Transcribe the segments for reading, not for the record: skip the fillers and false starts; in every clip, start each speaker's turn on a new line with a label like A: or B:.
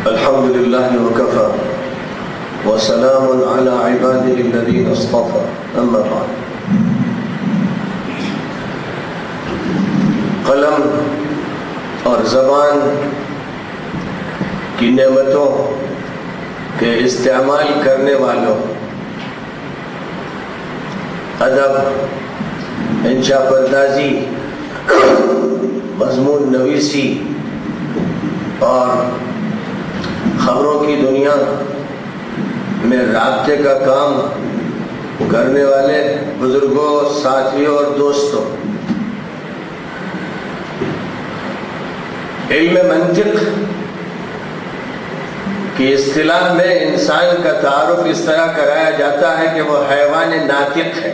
A: الحمد لله وكفى وسلام على عباده الذين اصطفى اما بعد. قلم اور زبان کی نعمتوں کے استعمال کرنے والوں، ادب، انشا پردازی، مضمون نویسی اور خبروں کی دنیا میں رابطے کا کام کرنے والے بزرگوں، ساتھیوں اور دوستوں، علم منطق کی اصطلاح میں انسان کا تعارف اس طرح کرایا جاتا ہے کہ وہ حیوان ناطق ہے،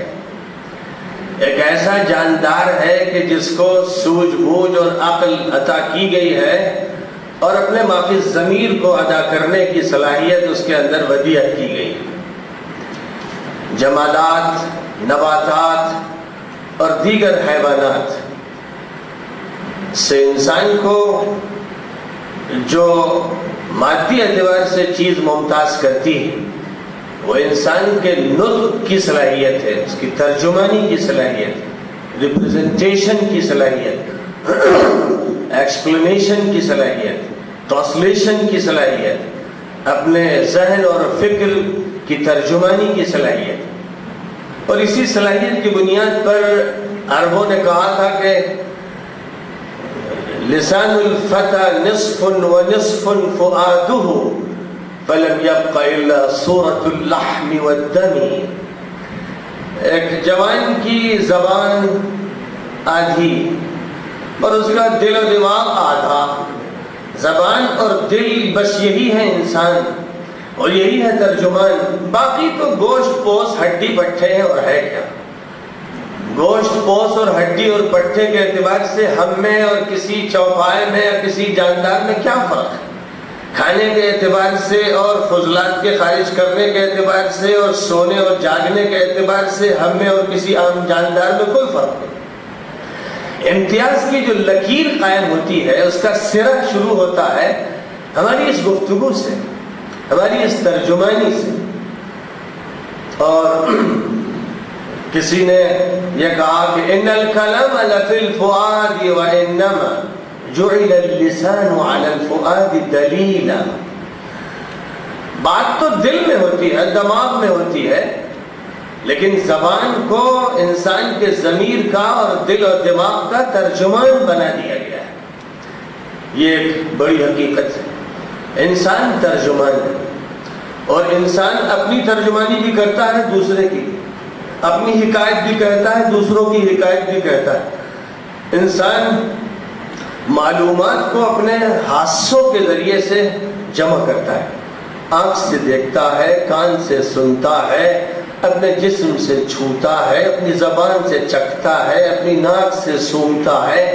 A: ایک ایسا جاندار ہے کہ جس کو سوجھ بوجھ اور عقل عطا کی گئی ہے اور اپنے مافی ضمیر کو ادا کرنے کی صلاحیت اس کے اندر ودیعت کی گئی. جمادات، نباتات اور دیگر حیوانات سے انسان کو جو مادی اعتبار سے چیز ممتاز کرتی ہے وہ انسان کے نطق کی صلاحیت ہے، اس کی ترجمانی کی صلاحیت، ریپریزنٹیشن کی صلاحیت، ایکسپلینیشن کی صلاحیت، ٹرانسلیشن کی صلاحیت، اپنے ذہن اور فکر کی ترجمانی کی صلاحیت. اور اسی صلاحیت کی بنیاد پر عربوں نے کہا تھا کہ لسان الفتى نصف ونصف فؤاده فلم يبق الا صورة اللحم والدم. ایک جوان کی زبان آدھی اور اس کا دل و دماغ آدھا. زبان اور دل بس یہی ہے انسان اور یہی ہے ترجمان، باقی تو گوشت پوش ہڈی پٹھے ہیں. اور ہے کیا؟ گوشت پوش اور ہڈی اور پٹھے کے اعتبار سے ہم میں اور کسی چوپائے میں اور کسی جاندار میں کیا فرق ہے؟ کھانے کے اعتبار سے اور فضلات کے خارج کرنے کے اعتبار سے اور سونے اور جاگنے کے اعتبار سے ہم میں اور کسی عام جاندار میں کوئی فرق نہیں. امتیاز کی جو لکیر قائم ہوتی ہے اس کا سرہ شروع ہوتا ہے ہماری اس گفتگو سے، ہماری اس ترجمانی سے. اور کسی نے یہ کہا کہ ان الکلام لفی الفؤاد وانما جعل اللسان على الفؤاد دلیلا. بات تو دل میں ہوتی ہے، دماغ میں ہوتی ہے، لیکن زبان کو انسان کے ضمیر کا اور دل اور دماغ کا ترجمان بنا دیا گیا ہے. یہ ایک بڑی حقیقت ہے. انسان ترجمان ہے اور انسان اپنی ترجمانی بھی کرتا ہے دوسرے کی، اپنی حکایت بھی کہتا ہے، دوسروں کی حکایت بھی کہتا ہے. انسان معلومات کو اپنے حاسوں کے ذریعے سے جمع کرتا ہے، آنکھ سے دیکھتا ہے، کان سے سنتا ہے، اپنے جسم سے چھوتا ہے، اپنی زبان سے چکھتا ہے، اپنی ناک سے سونگھتا ہے.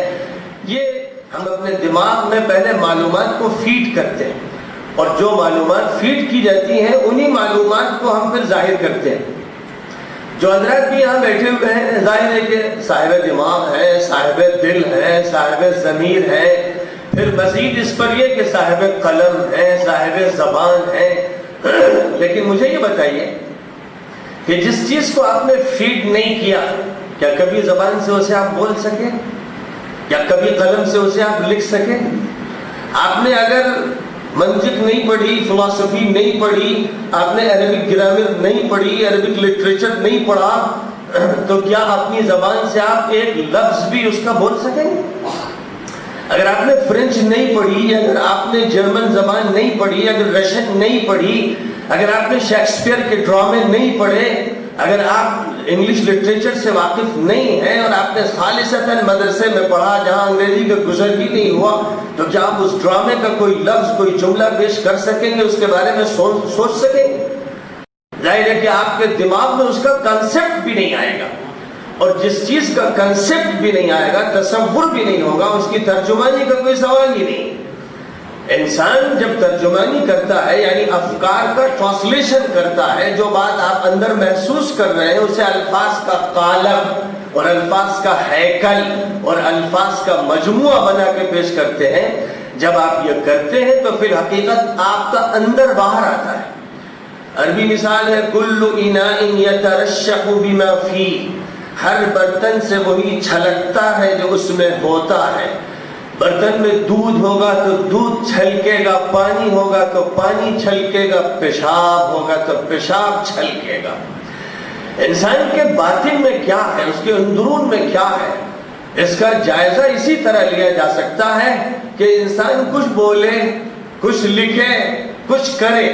A: یہ ہم اپنے دماغ میں پہلے معلومات کو فیڈ کرتے ہیں اور جو معلومات فیڈ کی جاتی ہیں انہی معلومات کو ہم پھر ظاہر کرتے ہیں. جو حضرات بھی یہاں بیٹھے ہوئے ہیں ظاہر ہے کہ صاحب دماغ ہے، صاحب دل ہے، صاحب ضمیر ہے، پھر مزید اس پر یہ کہ صاحب قلم ہے، صاحب زبان ہے. لیکن مجھے یہ بتائیے کہ جس چیز کو آپ نے فیڈ نہیں کیا، کیا کبھی زبان سے اسے آپ بول سکے؟ کیا کبھی قلم سے اسے آپ لکھ سکے؟ آپ نے اگر منطق نہیں پڑھی، فلسفی نہیں پڑھی، آپ نے عربک گرامر نہیں پڑھی، عربک لٹریچر نہیں پڑھا، تو کیا اپنی زبان سے آپ ایک لفظ بھی اس کا بول سکیں گے؟ اگر آپ نے فرینچ نہیں پڑھی، اگر آپ نے جرمن زبان نہیں پڑھی، اگر رشین نہیں پڑھی، اگر آپ نے شیکسپیئر کے ڈرامے نہیں پڑھے، اگر آپ انگلش لٹریچر سے واقف نہیں ہیں اور آپ نے خالصتاً مدرسے میں پڑھا جہاں انگریزی کا گزر بھی نہیں ہوا، تو کیا آپ اس ڈرامے کا کوئی لفظ، کوئی جملہ پیش کر سکیں گے، اس کے بارے میں سوچ سکیں گے؟ ظاہر ہے کہ آپ کے دماغ میں اس کا کنسپٹ بھی نہیں آئے گا، اور جس چیز کا کنسپٹ بھی نہیں آئے گا، تصور بھی نہیں ہوگا، اس کی ترجمانی کا کوئی سوال ہی نہیں. انسان جب ترجمانی کرتا ہے یعنی افکار کا ٹرانسلیشن کرتا ہے، جو بات آپ اندر محسوس کر رہے ہیں اسے الفاظ کا قالب اور الفاظ کا ہیکل اور الفاظ کا مجموعہ بنا کے پیش کرتے ہیں. جب آپ یہ کرتے ہیں تو پھر حقیقت آپ کا اندر باہر آتا ہے. عربی مثال ہے کل اناء یترشح بما فیہ، ہر برتن سے وہی چھلکتا ہے جو اس میں ہوتا ہے. برتن میں دودھ ہوگا تو دودھ چھلکے گا، پانی ہوگا تو پانی چھلکے گا، پیشاب ہوگا تو پیشاب چھلکے گا. انسان کے باطن میں کیا ہے، اس کے اندرون میں کیا ہے، اس کا جائزہ اسی طرح لیا جا سکتا ہے کہ انسان کچھ بولے، کچھ لکھے، کچھ کرے،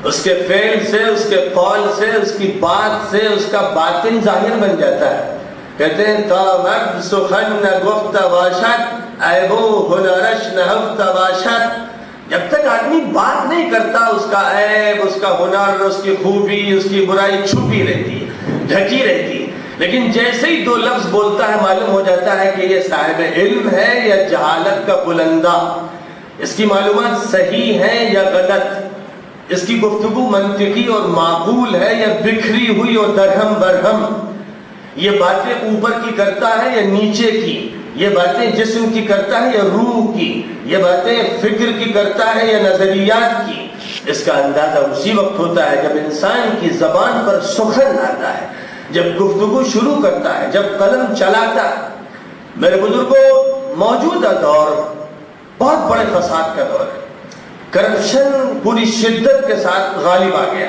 A: اس کے فعل سے، اس کے قول سے، اس کی بات سے اس کا باطن ظاہر بن جاتا ہے. کہتے ہیں تا مرد سخن نہ گفت باشد، عیبو ہنرش نہفت باشد. جب تک آدمی بات نہیں کرتا اس کا عیب، اس کا ہنر، اس کی خوبی، اس کی برائی چھپی رہتی ہے، ڈھکی رہتی ہے. لیکن جیسے ہی دو لفظ بولتا ہے معلوم ہو جاتا ہے کہ یہ صاحب علم ہے یا جہالت کا بلندہ، اس کی معلومات صحیح ہیں یا غلط، اس کی گفتگو منطقی اور معقول ہے یا بکھری ہوئی اور درہم برہم. یہ باتیں اوپر کی کرتا ہے یا نیچے کی، یہ باتیں جسم کی کرتا ہے یا روح کی، یہ باتیں فکر کی کرتا ہے یا نظریات کی. اس کا اندازہ اسی وقت ہوتا ہے جب انسان کی زبان پر سخن آتا ہے، جب گفتگو شروع کرتا ہے، جب قلم چلاتا ہے. میرے بزرگوں، موجودہ دور بہت بڑے فساد کا دور ہے. کرپشن پوری شدت کے ساتھ غالب آ گیا،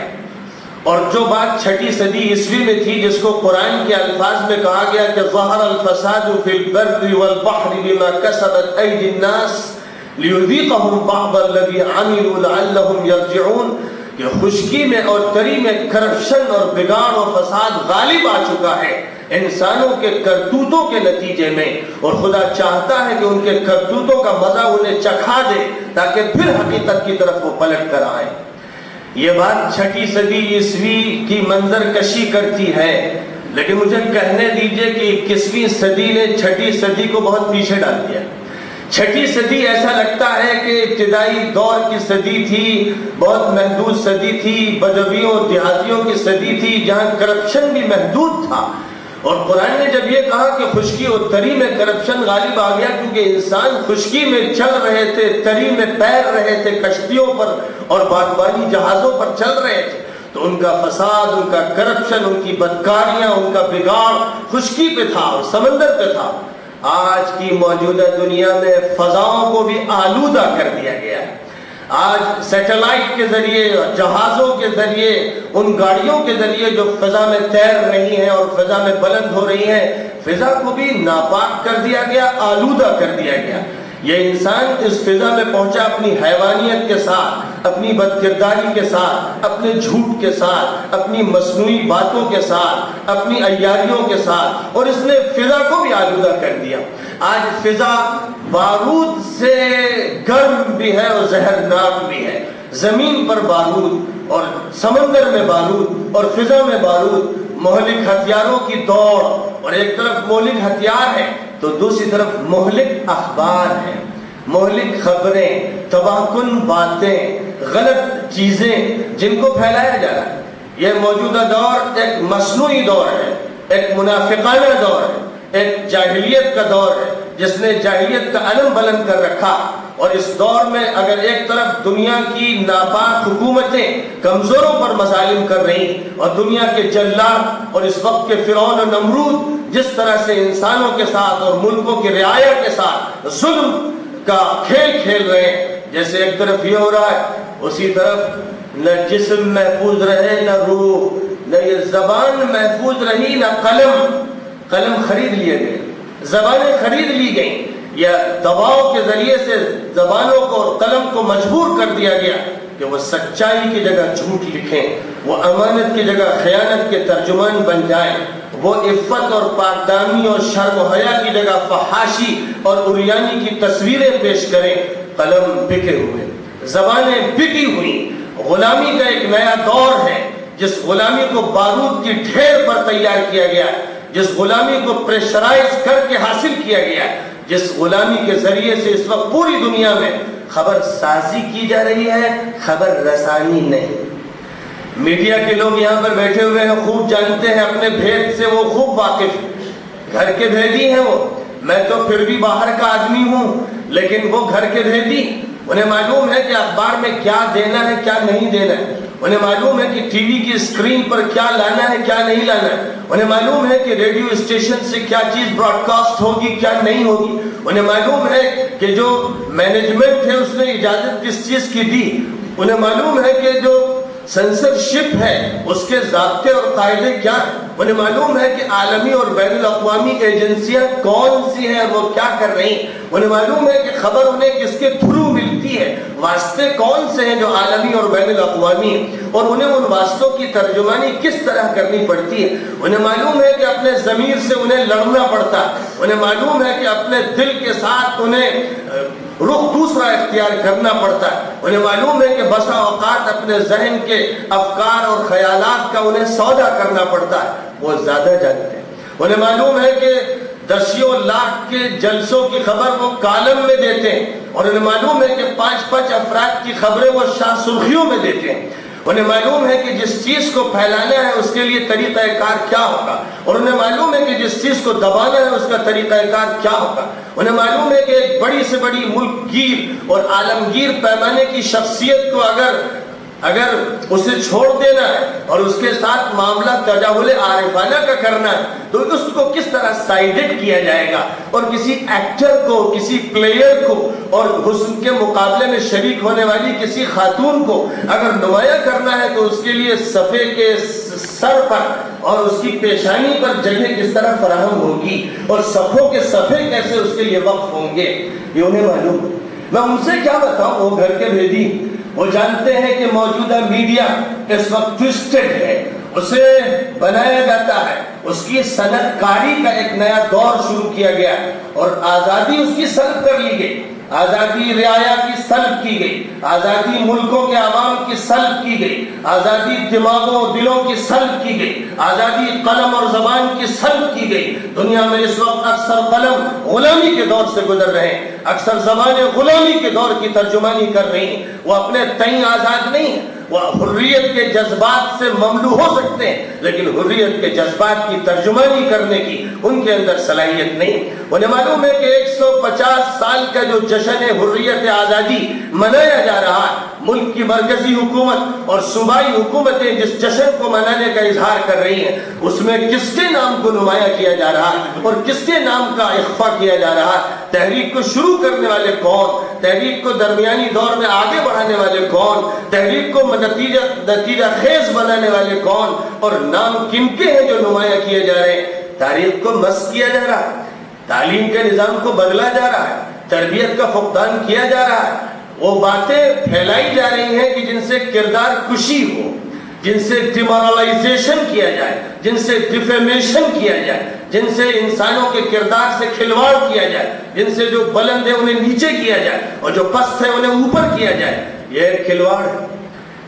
A: اور جو بات 6 صدی عیسوی میں تھی، جس کو قرآن کے الفاظ میں کہا گیا کہ ظہر الفساد فی البر والبحر بما کسبت ایدی الناس لیذیقہم بعض الذی عملوا لعلہم یرجعون، کہ خشکی میں اور تری میں کرپشن اور بگاڑ اور فساد غالب آ چکا ہے انسانوں کے کرتوتوں کے نتیجے میں، اور خدا چاہتا ہے کہ ان کے کرتوتوں کا مزہ انہیں چکھا دے تاکہ پھر حقیقت کی طرف وہ پلٹ کر آئیں. یہ بات 6 صدی عیسوی کی منظر کشی کرتی ہے، لیکن مجھے کہنے دیجئے کہ 21ویں صدی نے 6 صدی کو بہت پیچھے ڈال دیا. 6 صدی ایسا لگتا ہے کہ ابتدائی دور کی صدی تھی، بہت محدود صدی تھی، بدویوں اور دیہاتیوں کی صدی تھی جہاں کرپشن بھی محدود تھا. اور قرآن نے جب یہ کہا کہ خشکی اور تری میں کرپشن غالب آ گیا، کیونکہ انسان خشکی میں چل رہے تھے، تری میں تیر رہے تھے، کشتیوں پر اور بادبانی جہازوں پر چل رہے تھے، تو ان کا فساد، ان کا کرپشن، ان کی بدکاریاں، ان کا بگاڑ خشکی پہ تھا اور سمندر پہ تھا. آج کی موجودہ دنیا میں فضاؤں کو بھی آلودہ کر دیا گیا ہے. آج سیٹلائٹ کے ذریعے، جہازوں کے ذریعے، ان گاڑیوں کے ذریعے جو فضا میں تیر رہی ہیں اور فضا میں بلند ہو رہی ہیں، فضا کو بھی ناپاک کر دیا گیا، آلودہ کر دیا گیا. یہ انسان اس فضا میں پہنچا اپنی حیوانیت کے ساتھ، اپنی بدکرداری کے ساتھ، اپنے جھوٹ کے ساتھ، اپنی مصنوعی باتوں کے ساتھ، اپنی عیاریوں کے ساتھ، اور اس نے فضا کو بھی آلودہ کر دیا. آج فضا بارود سے گرم بھی ہے اور زہرناک بھی ہے. زمین پر بارود اور سمندر میں بارود اور فضا میں بارود، مہلک ہتھیاروں کی دوڑ، اور ایک طرف مہلک ہتھیار ہے تو دوسری طرف مہلک اخبار ہے، مہلک خبریں، تباہ کن باتیں، غلط چیزیں جن کو پھیلایا جا رہا ہے. یہ موجودہ دور ایک مصنوعی دور ہے، ایک منافقانہ دور ہے، ایک جاہلیت کا دور ہے جس نے جاہلیت کا علم بلند کر رکھا. اور اس دور میں اگر ایک طرف دنیا کی ناپاک حکومتیں کمزوروں پر مظالم کر رہی، اور دنیا کے جلاد اور اس وقت کے فرعون و نمرود جس طرح سے انسانوں کے ساتھ اور ملکوں کی رعایا کے ساتھ ظلم کا کھیل کھیل رہے ہیں، جیسے ایک طرف یہ ہو رہا ہے، اسی طرف نہ جسم محفوظ رہے، نہ روح، نہ یہ زبان محفوظ رہی، نہ قلم خرید لیے گئے، زبانیں خرید لی گئیں، یا دباؤ کے ذریعے سے زبانوں کو اور قلم کو مجبور کر دیا گیا کہ وہ سچائی کی جگہ جھوٹ لکھیں، وہ امانت کی جگہ خیانت کے ترجمان بن جائیں، وہ عفت اور پاکدامی اور شرم و حیا کی جگہ فحاشی اور عریانی کی تصویریں پیش کریں. قلم بکے ہوئے، زبانیں بکی ہوئی. غلامی کا ایک نیا دور ہے، جس غلامی کو بارود کی ڈھیر پر تیار کیا گیا، جس غلامی کو پریشرائز کر کے حاصل کیا گیا، جس غلامی کے ذریعے سے اس وقت پوری دنیا میں خبر سازی کی جا رہی ہے، خبر رسانی نہیں. میڈیا کے لوگ یہاں پر بیٹھے ہوئے ہیں، خوب جانتے ہیں، اپنے بھید سے وہ خوب واقف ہیں، گھر کے بھیدی ہیں وہ. میں تو پھر بھی باہر کا آدمی ہوں، لیکن وہ گھر کے بھیدی، انہیں معلوم ہے کہ اخبار میں کیا دینا ہے کیا نہیں دینا ہے، انہیں معلوم ہے کہ ٹی وی کی اسکرین پر کیا لانا ہے کیا نہیں لانا ہے، انہیں معلوم ہے کہ ریڈیو اسٹیشن سے کیا چیز براڈ کاسٹ ہوگی کیا نہیں ہوگی، انہیں معلوم ہے کہ جو مینجمنٹ ہے اس نے اجازت کس چیز کی دی، انہیں معلوم ہے کہ جو سنسرشپ ہے اس کے ضابطے اور قاعدے کیا ہیں، انہیں معلوم ہے کہ عالمی اور بین الاقوامی ایجنسیاں کون سی ہیں اور وہ کیا کر رہی ہیں، انہیں معلوم ہے کہ خبر انہیں کس کے تھرو ملتی ہے، واسطے کون سے ہیں جو عالمی اور بین الاقوامی ہیں، اور انہیں ان واسطوں کی ترجمانی کس طرح کرنی پڑتی ہے، انہیں معلوم ہے کہ اپنے ضمیر سے انہیں لڑنا پڑتا ہے، انہیں معلوم ہے کہ اپنے دل کے ساتھ انہیں رخ دوسرا اختیار کرنا پڑتا ہے، انہیں معلوم ہے کہ بسا اوقات اپنے ذہن کے افکار اور خیالات کا انہیں سودا کرنا پڑتا ہے، وہ زیادہ جانتے ہیں، انہیں معلوم ہے کہ دسیوں لاکھ کے جلسوں کی خبر وہ کالم میں دیتے ہیں، اور انہیں معلوم ہے کہ 5 افراد کی خبریں وہ شاہ سرخیوں میں دیتے ہیں، انہیں معلوم ہے کہ جس چیز کو پھیلانا ہے اس کے لیے طریقہ کار کیا ہوگا، اور انہیں معلوم ہے کہ جس چیز کو دبانا ہے اس کا طریقہ کار کیا ہوگا، انہیں معلوم ہے کہ ایک بڑی سے بڑی ملک گیر اور عالمگیر پیمانے کی شخصیت کو اگر اسے چھوڑ دینا ہے اور اس کے ساتھ معاملہ تجاہل عارفانہ کا کرنا ہے تو اس کو کس طرح سائیڈڈ کیا جائے گا، اور کسی ایکٹر کو کسی پلیئر کو اور حسن کے مقابلے میں شریک ہونے والی کسی خاتون کو اگر نمایاں کرنا ہے تو اس کے لیے صفحے کے سر پر اور اس کی پیشانی پر جگہ کس طرح فراہم ہوگی اور صفوں کے صفحے کیسے اس کے لیے وقف ہوں گے، یہ انہیں معلوم ہے۔ میں ان سے کیا بتاؤں، وہ گھر کے بھیدی، وہ جانتے ہیں کہ موجودہ میڈیا اس وقت ٹوسٹڈ ہے، اسے بنایا جاتا ہے، اس کی صنعت کاری کا ایک نیا دور شروع کیا گیا اور آزادی اس کی سلب کر لی گئی، آزادی رعایا کی سلب کی گئی، آزادی ملکوں کے عوام کی سلب کی گئی، آزادی دماغوں اور دلوں کی سلب کی گئی، آزادی قلم اور زبان کی سلب کی گئی۔ دنیا میں اس وقت اکثر قلم غلامی کے دور سے گزر رہے ہیں، اکثر زبانیں غلامی کے دور کی ترجمانی کر رہی ہیں، وہ اپنے تئیں آزاد نہیں ہیں، وہ حریت کے جذبات سے مملو ہو سکتے ہیں لیکن حریت کے جذبات کی ترجمانی کرنے کی ان کے اندر صلاحیت نہیں۔ انہیں معلوم ہے کہ 150 سال کا جو جشن حریت آزادی منایا جا رہا ہے، ملک کی مرکزی حکومت اور صوبائی حکومتیں جس جشن کو منانے کا اظہار کر رہی ہیں اس میں کس کے نام کو نمایاں کیا جا رہا ہے اور کس کے نام کا اخفا کیا جا رہا ہے، تحریک کو شروع کرنے والے کون، تحریک کو درمیانی دور میں آگے بڑھانے والے کون، تحریک کو نتیجہ خیز بنانے والے کون، اور نام کن کے ہیں جو نمایاں کیے جا رہے ہیں۔ تاریخ کو مسخ کیا جا رہا ہے، تعلیم کے نظام کو بدلا جا رہا ہے، تربیت کا فقدان کیا جا رہا ہے، وہ باتیں پھیلائی جا رہی ہیں کہ جن سے کردار کشی ہو، جن سے ڈیمورلائزیشن کیا جائے، جن سے ڈیفیمیشن کیا جائے، جن سے انسانوں کے کردار سے کھلواڑ کیا جائے، جن سے جو بلند ہے انہیں نیچے کیا جائے اور جو پست ہے انہیں اوپر کیا جائے۔ یہ ایک کھلواڑ ہے،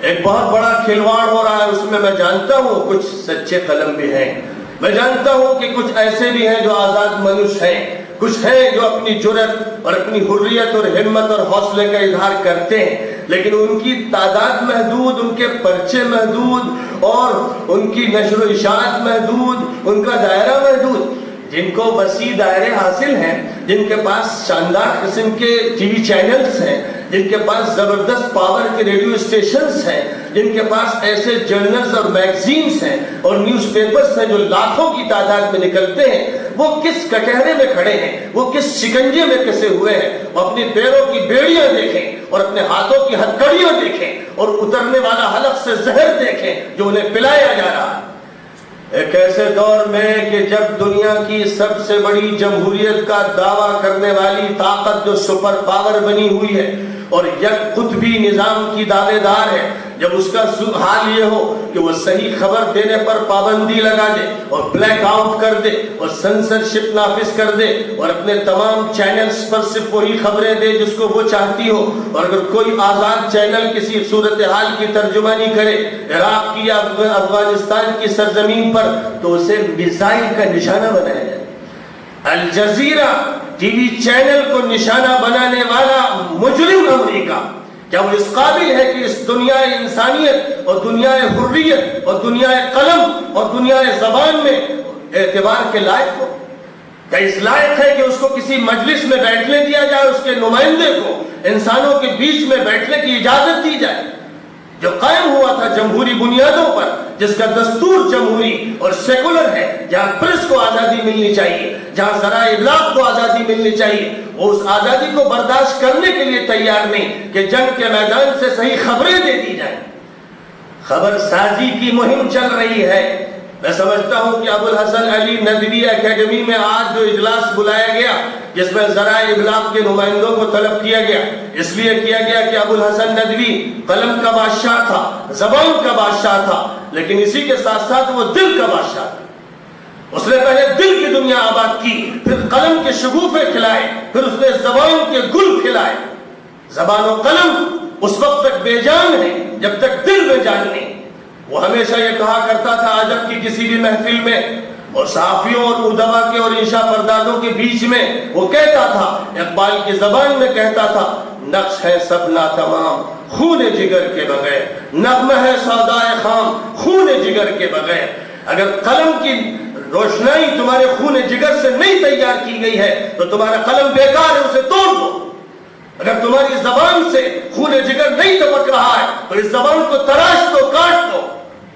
A: ایک بہت بڑا کھلواڑ ہو رہا ہے، اس میں جانتا ہوں کچھ سچے قلم بھی ہیں، میں جانتا ہوں کہ کچھ ایسے بھی ہیں جو آزاد منش ہیں، کچھ ہیں جو اپنی جرأت اور اپنی حریت اور ہمت اور حوصلے کا اظہار کرتے ہیں، لیکن ان کی تعداد محدود، ان کے پرچے محدود اور ان کی نشر و اشاعت محدود، ان کا دائرہ محدود۔ جن کو وسیع دائرے حاصل ہیں، جن کے پاس شاندار قسم کے ٹی وی چینلز ہیں، جن کے پاس زبردست پاور کے ریڈیو اسٹیشنز ہیں، جن کے پاس ایسے جرنلز اور میگزینز ہیں اور نیوز پیپرز ہیں جو لاکھوں کی تعداد میں نکلتے ہیں، وہ کس کٹہرے میں کھڑے ہیں، وہ کس شکنجے میں کسے ہوئے ہیں۔ وہ اپنی پیروں کی بیڑیاں دیکھیں اور اپنے ہاتھوں کی ہتھکڑیاں دیکھیں اور اترنے والا حلق سے زہر دیکھیں جو انہیں پلایا جا رہا ہے۔ ایک ایسے دور میں کہ جب دنیا کی سب سے بڑی جمہوریت کا دعویٰ کرنے والی طاقت جو سپر پاور بنی ہوئی ہے اور یک قطبی نظام کی دعوے دار ہے، جب اس کا حال یہ ہو کہ وہ صحیح خبر دینے پر پابندی لگا دے اور بلیک آؤٹ کر دے اور سنسرشپ نافذ کر دے اور اپنے تمام چینلز پر صرف وہی خبریں دے جس کو وہ چاہتی ہو، اور اگر کوئی آزاد چینل کسی صورتحال کی ترجمانی کرے عراق کی یا افغانستان کی سرزمین پر تو اسے میزائل کا نشانہ بنایا جائے۔ الجزیرہ ٹی وی چینل کو نشانہ بنانے والا مجرم امریکہ کیا وہ اس قابل ہے کہ اس دنیا انسانیت اور دنیا حریت اور دنیا قلم اور دنیا زبان میں اعتبار کے لائق ہو؟ کیا اس لائق ہے کہ اس کو کسی مجلس میں بیٹھنے دیا جائے، اس کے نمائندے کو انسانوں کے بیچ میں بیٹھنے کی اجازت دی جائے؟ جو قائم ہوا تھا جمہوری بنیادوں پر، جس کا دستور جمہوری اور سیکولر ہے، جہاں پریس کو آزادی ملنی چاہیے، جہاں ذرائع ابلاغ کو آزادی ملنی چاہیے، وہ اس آزادی کو برداشت کرنے کے لیے تیار نہیں کہ جنگ کے میدان سے صحیح خبریں دے دی جائیں۔ خبر سازی کی مہم چل رہی ہے۔ میں سمجھتا ہوں کہ ابو الحسن علی ندوی اکیڈمی میں آج جو اجلاس بلایا گیا، جس میں ذرائع ابلاغ کے نمائندوں کو طلب کیا گیا، اس لیے کیا گیا کہ ابو الحسن ندوی قلم کا بادشاہ تھا، زبان کا بادشاہ تھا، لیکن اسی کے ساتھ ساتھ وہ دل کا بادشاہ تھا۔ اس نے پہلے دل کی دنیا آباد کی، پھر قلم کے شگوفے کھلائے، پھر اس نے زبان کے گل کھلائے۔ زبان و قلم اس وقت تک بے جان ہے جب تک دل میں جان نہیں۔ وہ ہمیشہ یہ کہا کرتا تھا عجب کی کسی بھی محفل میں، اور صحافیوں اور ادبا کے اور انشاء پردازوں کے بیچ میں وہ کہتا تھا، اقبال کی زبان میں کہتا تھا، نقش ہے سب ناتمام خون جگر کے بغیر، نغمہ ہے سودائے خام خون جگر کے بغیر۔ اگر قلم کی روشنائی تمہارے خون جگر سے نہیں تیار کی گئی ہے تو تمہارا قلم بیکار ہے، اسے توڑ دو۔ اگر تمہاری زبان سے خون جگر نہیں ٹپک رہا ہے تو اس زبان کو تراش دو، کاٹ دو۔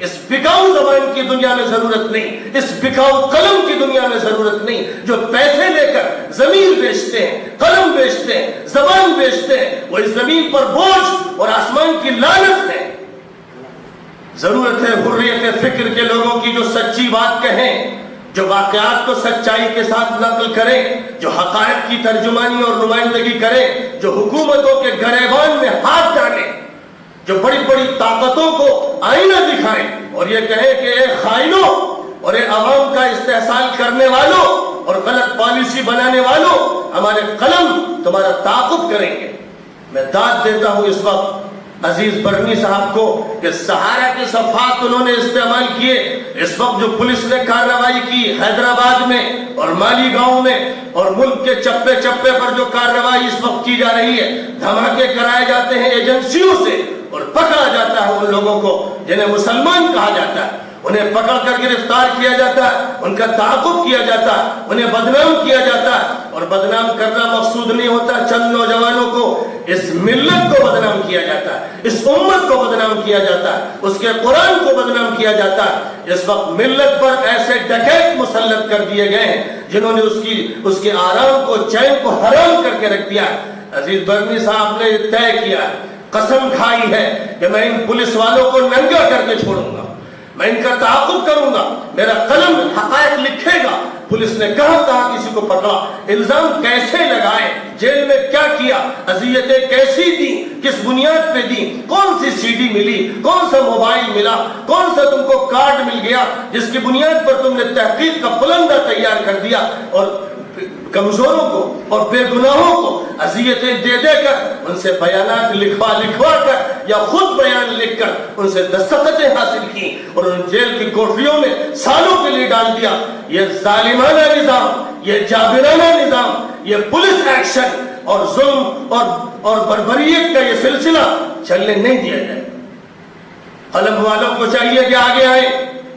A: اس بکاؤ زبان کی دنیا میں ضرورت نہیں، اس بکاؤ قلم کی دنیا میں ضرورت نہیں، جو پیسے لے کر زمین بیچتے ہیں، قلم بیچتے ہیں، زبان بیچتے ہیں، وہ اس زمین پر بوجھ اور آسمان کی لعنت ہے۔ ضرورت ہے حریت فکر کے لوگوں کی، جو سچی بات کہیں، جو واقعات کو سچائی کے ساتھ نقل کریں، جو حقائق کی ترجمانی اور نمائندگی کریں، جو حکومتوں کے گریبان میں ہاتھ ڈالیں، جو بڑی بڑی طاقتوں کو آئینہ دکھائیں اور یہ کہیں کہ اے خائنوں اور اے عوام کا استحصال کرنے والوں اور غلط پالیسی بنانے والوں، ہمارے قلم تمہارا تعاقب کریں گے۔ میں داد دیتا ہوں اس وقت عزیز برنی صاحب کو کہ سہارا کے صفحات انہوں نے استعمال کیے۔ اس وقت جو پولیس نے کارروائی کی حیدرآباد میں اور مالی گاؤں میں اور ملک کے چپے چپے پر جو کارروائی اس وقت کی جا رہی ہے، دھماکے کرائے جاتے ہیں ایجنسیوں سے اور پکڑا جاتا ہے ان لوگوں کو جنہیں مسلمان کہا جاتا ہے، انہیں پکڑ کر گرفتار کیا جاتا ہے، ان کا تعاقب کیا جاتا ہے، انہیں بدنام کیا جاتا ہے۔ اور بدنام کرنا مقصود نہیں ہوتا چند نوجوانوں کو، اس ملت کو بدنام کیا جاتا ہے، اس امت کو بدنام کیا جاتا ہے، اس کے قرآن کو بدنام کیا جاتا ہے۔ اس وقت ملت پر ایسے ڈکیت مسلط کر دیے گئے ہیں جنہوں نے اس کے آرام کو، چین کو حرام کر کے رکھ دیا ہے۔ عزیز برنی صاحب نے طے کیا ہے، قسم کھائی ہے کہ میں ان پولیس والوں کو ننگا کر کے چھوڑوں گا، میں ان کا تعاقب کروں گا، میرا قلم حقائق لکھے گا۔ پولیس نے کہاں کسی کو پکڑا، الزام کیسے لگائے، جیل میں کیا کیا، اذیتیں کیسی دی، کس بنیاد پہ دی، کون سی سی ڈی ملی، کون سا موبائل ملا، کون سا تم کو کارڈ مل گیا جس کی بنیاد پر تم نے تحقیق کا پلندہ تیار کر دیا اور کمزوروں کو اور بے گناہوں کو اذیتیں دے دے کر ان سے بیانات لکھوا کر یا خود بیان لکھ کر ان سے دستخطیں حاصل کی اور ان جیل کی کوٹریوں میں سالوں کے لیے ڈال دیا۔ یہ ظالمانہ نظام، یہ جابرانہ نظام، یہ پولیس ایکشن اور ظلم اور بربریت کا یہ سلسلہ چلنے نہیں دیا جائے۔ قلم والوں کو چاہیے کہ آگے آئیں،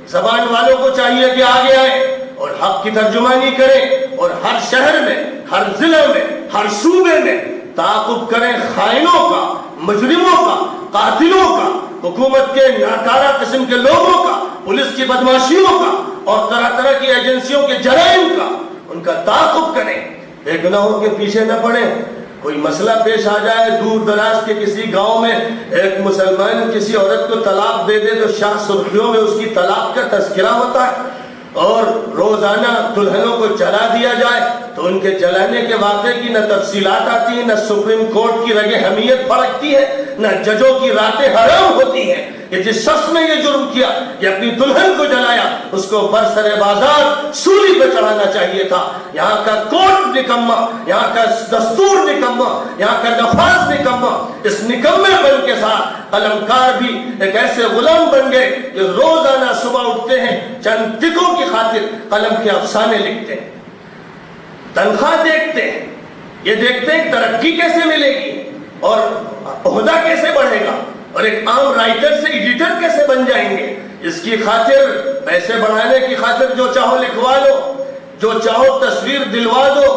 A: زبان والوں کو چاہیے کہ آگے آئیں اور حق کی ترجمانی کریں اور ہر شہر میں، ہر ضلع میں، ہر صوبے میں تعاقب کریں خائنوں کا، مجرموں کا، قاتلوں کا، حکومت کے ناکارہ قسم کے لوگوں کا، پولیس کی بدماشیوں کا اور طرح طرح کی ایجنسیوں کے جرائم کا، ان کا تعاقب کریں۔ بے گناہوں کے پیچھے نہ پڑیں۔ کوئی مسئلہ پیش آ جائے دور دراز کے کسی گاؤں میں، ایک مسلمان کسی عورت کو طلاق دے دے تو شاہ سرخیوں میں اس کی طلاق کا تذکرہ ہوتا ہے، اور روزانہ دلہنوں کو جلا دیا جائے تو ان کے جلانے کے واقعے کی نہ تفصیلات آتی ہیں، نہ سپریم کورٹ کی رگ حمیت بھڑکتی ہے، نہ ججوں کی راتیں حرام ہوتی ہیں کہ جس شخص نے یہ جرم کیا، یہ اپنی دلہن کو جلایا، اس کو برسر بازار سولی پہ چڑھانا چاہیے تھا۔ یہاں کا کورٹ نکما، یہاں کا دستور نکما، یہاں کا نفاذ نکما۔ اس نکمے پن کے ساتھ قلمکار بھی ایک ایسے غلام بن گئے جو روزانہ صبح اٹھتے ہیں، چند ٹکوں کی خاطر قلم کے افسانے لکھتے ہیں، تنخواہ دیکھتے ہیں، یہ دیکھتے ہیں ترقی کیسے ملے گی اور عہدہ کیسے بڑھے گا اور ایک عام رائٹر سے ایڈیٹر کیسے بن جائیں گے۔ اس کی خاطر، پیسے بڑھانے کی خاطر جو چاہو لکھوا لو، جو چاہو تصویر دلوا دو،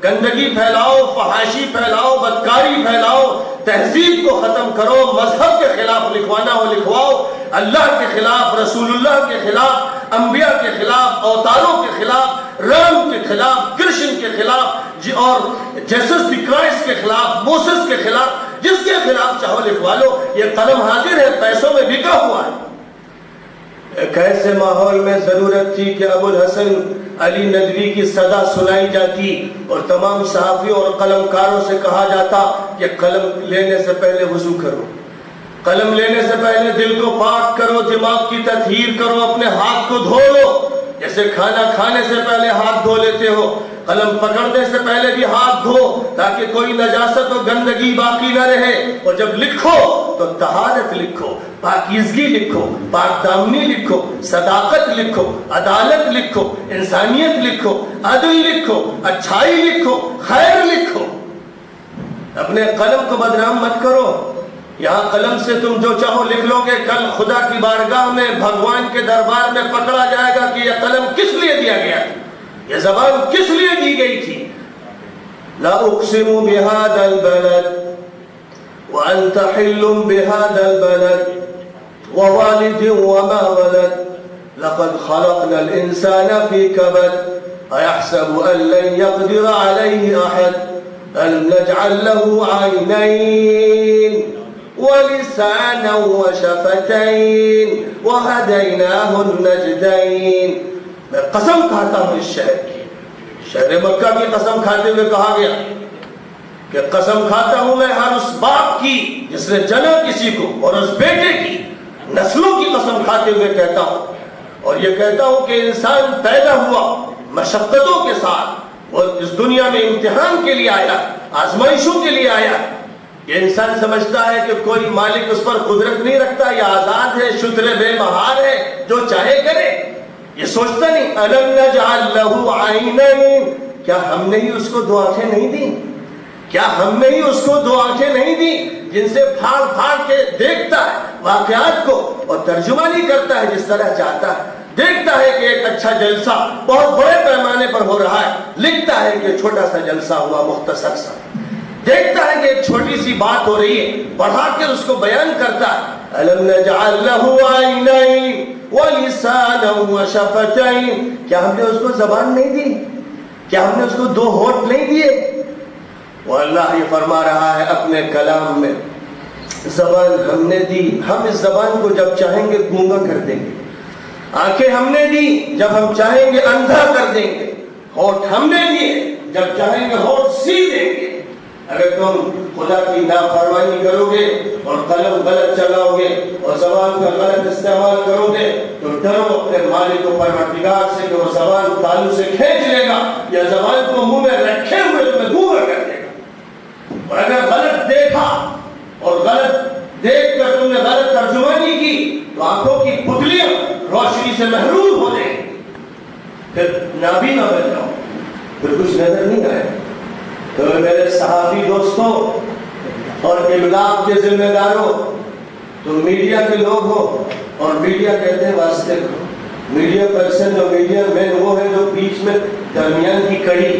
A: گندگی پھیلاؤ، فحاشی پھیلاؤ، بدکاری پھیلاؤ، تہذیب کو ختم کرو، مذہب کے خلاف لکھوانا ہو لکھواؤ، اللہ کے خلاف، رسول اللہ کے خلاف، انبیاء کے خلاف، اوتاروں کے خلاف، رام کے خلاف، کرشن کے خلاف، اور جیسس دی کرائسٹ کے خلاف، موسس کے خلاف، جس کے خلاف چاہو لکھوا لو، یہ قلم حاضر ہے، پیسوں میں بکا ہوا ہے۔ ایک ایسے ماحول میں ضرورت تھی کہ ابو الحسن علی ندوی کی صدا سنائی جاتی اور تمام صحافیوں اور قلم کاروں سے کہا جاتا کہ قلم لینے سے پہلے وضو کرو، قلم لینے سے پہلے دل کو پاک کرو، دماغ کی تطہیر کرو، اپنے ہاتھ کو دھو لو، جیسے کھانا کھانے سے پہلے ہاتھ دھو لیتے ہو، قلم پکڑنے سے پہلے بھی ہاتھ دھو تاکہ کوئی نجاست و گندگی باقی نہ رہے، اور جب لکھو تو طہارت لکھو، پاکیزگی لکھو، پاک دامنی لکھو، صداقت لکھو، عدالت لکھو، انسانیت لکھو، عدل لکھو، اچھائی لکھو، خیر لکھو۔ اپنے قلم کو بدنام مت کرو۔ یہاں قلم سے تم جو چاہو لکھ لو گے، کل خدا کی بارگاہ میں، بھگوان کے دربار میں پکڑا جائے گا کہ یہ قلم کس لیے دیا گیا تھا، یہ زبان کس لیے دی گئی تھی۔ لا اقسم بهذا البلد وانت حل بهذا البلد ووالد وما ولد لقد خلقنا الانسان في كبد ايحسب ان لن يقدر عليه احد الم نجعل له عينين ولسانا وشفتين وهديناه النجدين۔ میں قسم کھاتا ہوں اس شہر کی، شہر مکہ کی قسم کھاتے ہوئے کہا گیا کہ قسم کھاتا ہوں میں ہر اس باپ کی جس نے جنا کسی کو، اور اس بیٹے کی، نسلوں کی قسم کھاتے ہوئے کہتا ہوں، اور یہ کہتا ہوں کہ انسان پیدا ہوا مشقتوں کے ساتھ، وہ اس دنیا میں امتحان کے لیے آیا، آزمائشوں کے لیے آیا۔ یہ انسان سمجھتا ہے کہ کوئی مالک اس پر قدرت نہیں رکھتا، یہ آزاد ہے، شتر بے مہار ہے، جو چاہے کرے، یہ سوچتا نہیں۔ أَلَمْ نَجْعَلْ لَهُ عَيْنَيْنِ، کیا ہم نے ہی اس کو دو آنکھیں نہیں دی؟ کیا ہم نے ہی اس کو دو آنکھیں نہیں دی جن سے پھاڑ پھاڑ کے دیکھتا ہے واقعات کو اور ترجمہ نہیں کرتا ہے جس طرح چاہتا ہے، دیکھتا ہے کہ ایک اچھا جلسہ بہت بڑے پیمانے پر ہو رہا ہے، لکھتا ہے کہ چھوٹا سا جلسہ ہوا مختصر سا، دیکھتا ہے کہ ایک چھوٹی سی بات ہو رہی ہے، بڑھا کے اس کو بیان کرتا ہے۔ أَلَمْ نَجْعَلْ لَهُ عَيْنَيْنِ وَلِسَانًا وَشَفَتَيْنِ، کیا ہم نے اس کو زبان نہیں دی؟ کیا ہم نے اس کو دو ہونٹ نہیں دیے؟ وہ اللہ یہ فرما رہا ہے اپنے کلام میں، زبان ہم نے دی، ہم اس زبان کو جب چاہیں گے گونگا کر دیں گے، آنکھیں ہم نے دی، جب ہم چاہیں گے اندھا کر دیں گے، ہونٹ ہم نے دیے، جب چاہیں گے ہونٹ سی دیں گے۔ اگر تم خدا کی نافرمانی کرو گے اور قلم غلط چلاؤ گے اور زبان کا غلط استعمال کرو گے تو ڈرو اپنے مالک و پروردگار سے کہ وہ زبان تالو سے کھینچ لے گا یا زبان کو منہ میں رکھے ہوئے تمہیں گونگا کر دے گا۔ اور اگر غلط دیکھا اور غلط دیکھ کر تم نے غلط ترجمانی کی تو آنکھوں کی پتلیاں روشنی سے محروم ہو جائیں گی، پھر نابینا بن جاؤ، پھر کچھ نظر نہیں آئے۔ تو میرے صحافی دوستوں اور ابلاغ کے ذمہ داروں، تم میڈیا کے لوگ ہو اور میڈیا کہتے ہیں واسطے کرو، میڈیا پرسن اور میڈیا مین وہ ہے جو بیچ میں درمیان کی کڑی،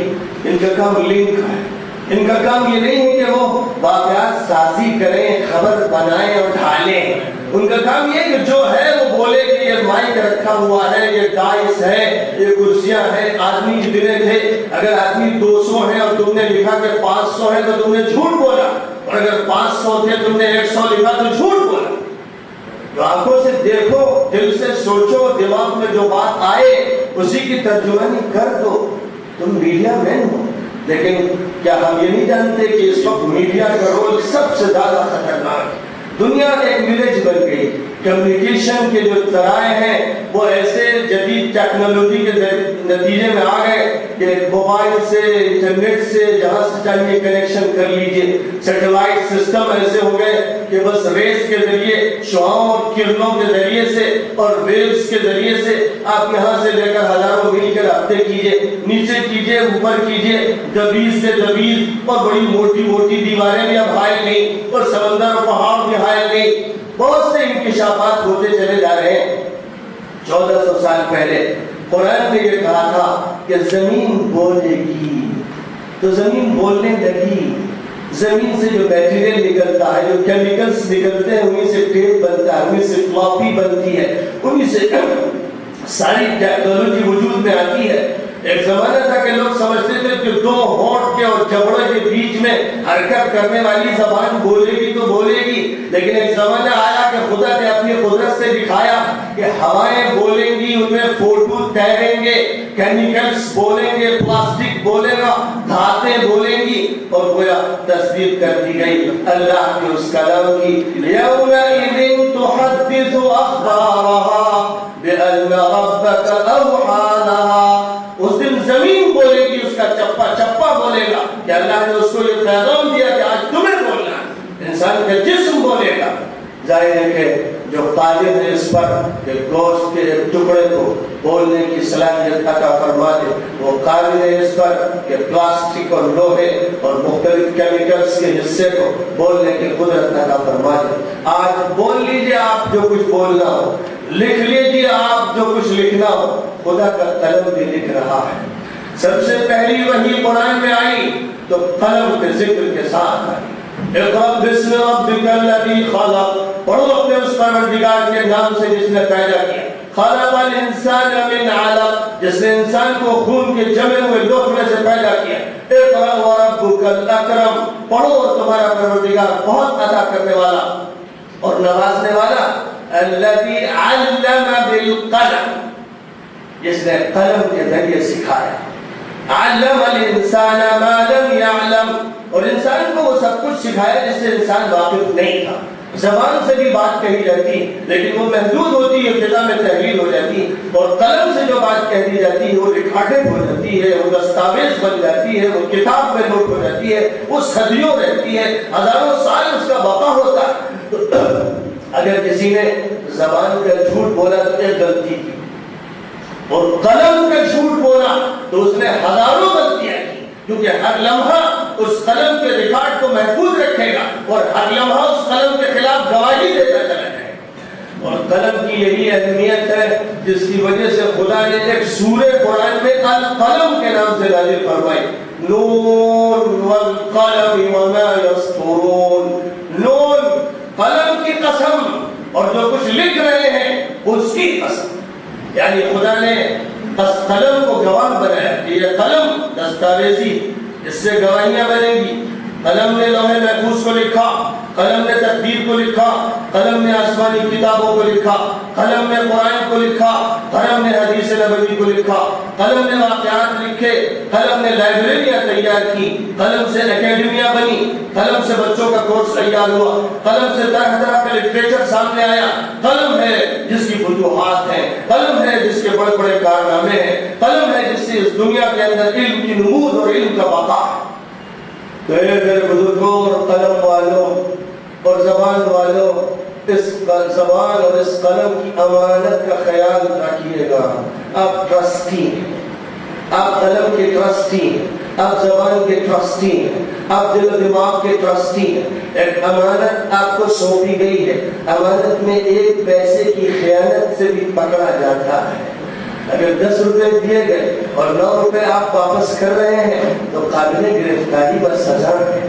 A: ان کا کام لنک ہے، ان کا کام یہ نہیں ہے کہ وہ واقعات سازی کریں، خبر بنائیں اور ڈھالیں، ان کا کام یہ کہ جو ہے وہ بولے کہ یہ مائک رکھا ہوا ہے، یہ ڈائس ہے، یہ کرسیاں ہیں، آدمی جتنے تھے، اگر آدمی 200 ہیں اور تم نے لکھا کہ 500 ہے تو تم نے جھوٹ بولا، اور اگر 500 تھے تم نے 100 لکھا تو جھوٹ بولا۔ تو آنکھوں سے دیکھو، دل سے سوچو، دماغ میں جو بات آئے اسی کی ترجمانی کر دو، تم میڈیا مین ہو۔ لیکن کیا ہم یہ نہیں جانتے کہ اس وقت میڈیا کا رول سب سے زیادہ خطرناک ہے؟ دنیا ایک ولیج بن گئی، کمیونیکیشن کے جو ذرائع ہیں وہ ایسے جدید ٹیکنالوجی کے نتیجے میں آ گئے کہ موبائل سے، انٹرنیٹ سے جہاں سے چاہیے کنیکشن کر لیجئے، سیٹلائٹ سسٹم ایسے ہو گئے کہ بس ریس کے ذریعے، شعاعوں اور کرنوں کے ذریعے سے اور ویوز کے ذریعے سے آپ یہاں سے لے کر ہزاروں میل کے رابطے کیجئے، نیچے کیجئے، اوپر کیجئے، دبیز سے دبیز، اور بڑی موٹی موٹی دیواریں بھی اب حائل نہیں، اور سمندر اور پہاڑ بھی حائل نہیں، بہت سے انکشافات ہوتے چلے جا رہے ہیں۔ 1400 سال پہلے قرآن نے یہ کہا تھا کہ زمین بولے گی، تو زمین بولنے لگی۔ زمین سے جو میٹیریل نکلتا ہے، جو کیمیکلز نکلتے ہیں، انہیں سے ٹیپ بنتا ہے، انہیں سے فلاپی بنتی ہے، انہیں سے ساری ٹیکنالوجی وجود میں آتی ہے۔ ایک زمانہ تھا کہ لوگ سمجھتے تھے کہ دو ہونٹ کے اور جبڑے کے بیچ میں حرکت کرنے والی زبان بولے گی تو بولے گی، لیکن ایک زمانہ آیا کہ خدا نے اپنی قدرت سے دکھایا کہ ہوائیں بولیں گی، ان میں فوٹو تیریں گے، کیمیکلز بولیں گے، پلاسٹک بولے گا، دھاتیں بولیں گی، اور گویا تصدیق کر دی گئی اللہ کے اس کلام کی۔ یومئذ تحدث اخبارها بأن ربك اوحى لها، اس دن زمین بولے گی، اس کا چپا چپا بولے گا کہ اللہ نے اس کو یہ پیغام دیا کہ آج تمہیں بولنا ہے۔ انسان کا جسم بولے گا۔ ظاہر ہے کہ جو قادر ہے اس پر کہ گوشت کے ایک ٹکڑے کو بولنے کی صلاحیت عطا فرما دے، وہ قادر ہے اس پر کہ پلاسٹک اور لوہے اور مختلف کیمیکلز کے حصے کو بولنے کی قدرت عطا فرما دے۔ آج بول لیجئے آپ جو کچھ بولنا ہو، لکھ لیجئے آپ جو کچھ لکھنا ہو، خدا کا قلم بھی لکھ رہا ہے۔ سب سے پہلی وحی قرآن میں آئی تو قلم کے ذکر کے ساتھ آئی۔ اقرأ باسم ربک الذی خلق، پڑھو اپنے اس پروردگار کے نام سے جس نے پیدا کیا۔ خلق الانسان من علق، جس نے انسان کو خون کے جمے ہوئے لوتھڑے سے پیدا کیا۔ اقرأ وربک الاکرم، پڑھو اور تمہارا پروردگار بہت عطا کرنے والا اور نوازنے والا، الذی علم بالقلم، جس نے قلم کے ذریعے سکھایا۔ علم الانسان ما لم يعلم، اور انسان کو وہ سب کچھ سکھایا جس سے انسان واقف نہیں تھا۔ زبان سے بھی بات کہی جاتی لیکن وہ محدود ہوتی ہے، فضا میں تحریر ہو جاتی، اور قلم سے جو بات کہہ دی جاتی ہے وہ ریکارڈڈ ہو جاتی ہے، وہ دستاویز بن جاتی ہے، وہ کتاب میں نوٹ ہو جاتی ہے، وہ صدیوں رہتی ہے، ہزاروں سال اس کا بقا ہوتا ہے۔ اگر کسی نے زبان کا جھوٹ بولا تو ایک غلطی کی، اور قلم کا جھوٹ بولا تو اس نے ہزاروں غلطیاں کی، کیونکہ ہر لمحہ اس قلم کے ریکارڈ کو محفوظ رکھے گا اور ہر لمحہ اس قلم کے خلاف گواہی دیتا چلا جائے گا۔ اور قلم کی یہی اہمیت ہے جس کی وجہ سے خدا نے ایک سورہ قرآن میں القلم کے نام سے نازل فرمائی، نون والقلم وما یسطرون، نون قلم کی قسم اور جو کچھ لکھ رہے ہیں اس کی قسم۔ یعنی خدا نے قلم کو گواہ بنایا کہ یہ قلم دستاویزی، اس سے گواہیاں بنیں گی۔ قلم نے لوح محفوظ کو لکھا، قلم نے تقدیر کو لکھا، قلم نے آسمانی کتابوں کو لکھا، قلم نے قرآن کو لکھا، قلم نے حدیث نبوی کو لکھا، قلم نے واقعات لکھے، قلم نے لائبریریاں تیار کی، قلم سے اکیڈمیاں بنی، قلم سے بچوں کا کورس تیار ہوا، قلم سے طرح طرح کا لٹریچر سامنے آیا۔ قلم ہے جس کی فتوحات ہیں، قلم ہے جس کے بڑے بڑے کارنامے ہیں، قلم ہے جس سے اس دنیا کے اندر علم کی نمود اور علم کا بقا ہے۔ تو اے میرے بزرگوں اور قلم والوں اور زبان والوں، اس زبان اور اس قلم کی امانت کا خیال رکھیے گا۔ آپ ٹرسٹی ہیں، آپ قلم کے ٹرسٹی ہیں، آپ زبان کے ٹرسٹی ہیں، آپ دل و دماغ کے ٹرسٹی ہیں۔ ایک امانت آپ کو سونپی گئی ہے، امانت میں ایک پیسے کی خیانت سے بھی پکڑا جاتا ہے۔ اگر 10 روپے دیے گئے اور 9 روپے آپ واپس کر رہے ہیں تو قابل گرفتاری پر سزا ہے۔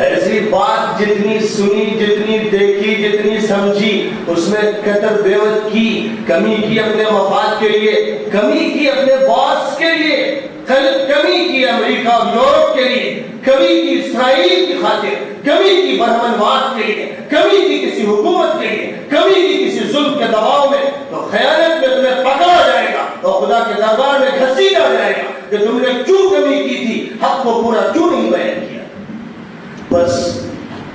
A: ایسی بات جتنی سنی، جتنی دیکھی، جتنی سمجھی، اس میں قطر بیوت کی، کمی کی اپنے مفاد کے لیے، کمی کی اپنے باس کے لیے، کمی کی امریکہ اور یورپ کے لیے، کمی کی اسرائیل کی خاطر، کمی کی برہمنواد کے لیے، کمی کی کسی حکومت کے لیے، کمی کی کسی ظلم کے دباؤ میں، تو خیانت میں تمہیں پکڑا جائے گا اور خدا کے دربار میں گھسیٹا جائے گا کہ تم نے کیوں کمی کی تھی، حق کو پورا کیوں نہیں بیان کیا۔ بس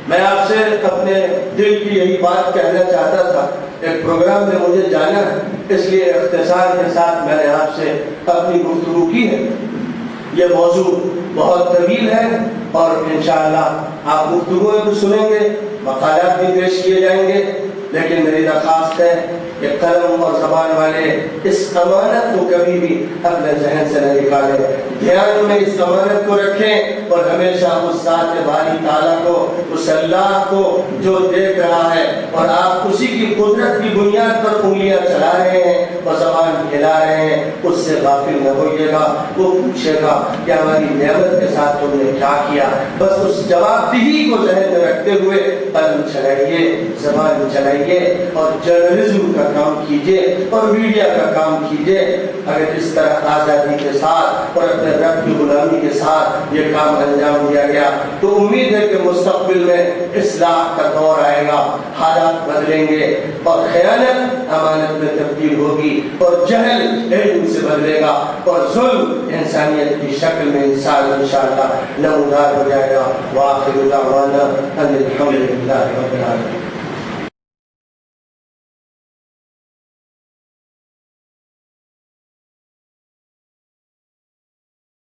A: میں آپ سے اپنے دل کی یہی بات کہنا چاہتا تھا۔ ایک پروگرام میں مجھے جانا ہے، اس لیے اختصار کے ساتھ میں نے آپ سے اپنی گفتگو کی ہے۔ یہ موضوع بہت طویل ہے اور انشاءاللہ آپ گفتگو بھی سنیں گے، مقالات بھی پیش کیے جائیں گے، لیکن میری درخواست ہے کہ قلم اور زبان والے اس امانت کو کبھی بھی اپنے ذہن سے نہ نکالیں، دھیان میں اس امانت کو رکھیں اور ہمیشہ اس ذات باری تعالیٰ کو، اس اللہ کو جو دیکھ رہا ہے اور آپ اسی کی قدرت کی بنیاد پر انگلیاں چلا رہے ہیں اور زبان ہلا رہے ہیں، اس سے غافل نہ ہوئیے گا۔ وہ پوچھے گا کہ ہماری نعمت کے ساتھ تم نے کیا کیا، بس اس جواب دہی کو ذہن میں رکھتے ہوئے قلم چلائیے، زبان چلائیے اور جرنلزم کا کام کیجیے اور میڈیا کا کام کیجیے۔ اگر اس طرح آزادی کے ساتھ اور اپنے رب کی غلامی کے ساتھ یہ کام انجام دیا گیا تو امید ہے کہ مستقبل میں اصلاح کا دور آئے گا، حالات بدلیں گے اور خیانت امانت میں تبدیل ہوگی اور جہل علم سے بدلے گا اور ظلم انسانیت کی شکل میں انشاءاللہ نمودار ہو جائے گا۔ وآخر دعوانا ان الحمد للہ رب العالمین۔